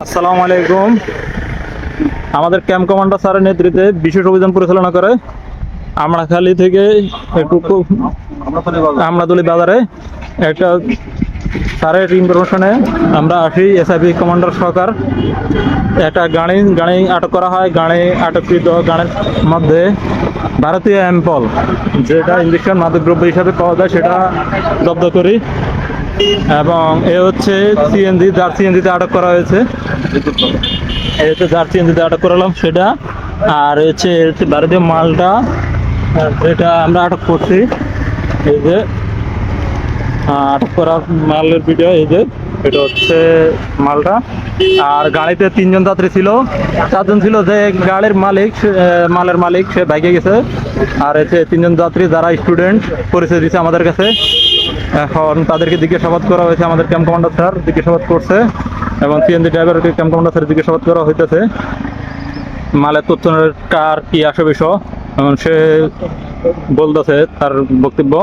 আসসালামু আলাইকুম। আমাদের ক্যাম্প কমান্ডার স্যারের নেতৃত্বে বিশেষ অভিযান পরিচালনা করে আমড়াখালী থেকে একটু আমড়াতলি বাজারে একটা স্যারের ইনফরমেশনে আমরা আসি। এসআইবি কমান্ডার সরকার একটা গাড়ি আটক করা হয়। গাড়ি আটককৃত গাড়ির মধ্যে ভারতীয় অ্যাম্পল, যেটা ইঞ্জেকশন মাদকদ্রব্য হিসাবে পাওয়া যায়, সেটা জব্দ করি। এবং এ হচ্ছে সিএনজি, যার সিএনজিতে আটক করা হয়েছে। এই হচ্ছে যার সিএনজিতে আটক করালাম সেটা। আর হচ্ছে ভারতীয় মালটা যেটা আমরা আটক করছি, এই যে আটক করা মালের ভিডিও, এই যে এটা হচ্ছে মালটা। আর গাড়িতে 3 জন যাত্রী ছিল, 4 জন ছিল। যে গাড়ির মালের মালিক সে বাইকে গেছে। আর হচ্ছে 3 জন যাত্রী যারা স্টুডেন্ট পরিচয় দিচ্ছে আমাদের কাছে। এখন তাদেরকে জিজ্ঞাসাবাদ করা হয়েছে, আমাদের ক্যাম্প কমান্ডার স্যার জিজ্ঞাসাবাদ করছে এবং সিএনজি ড্রাইভারকে ক্যাম্প কমান্ডার স্যার জিজ্ঞাসাবাদ করা হইতেছে মালের তথ্য কার কি আসে বিষয়। এবং সে বলতেছে তার বক্তব্য।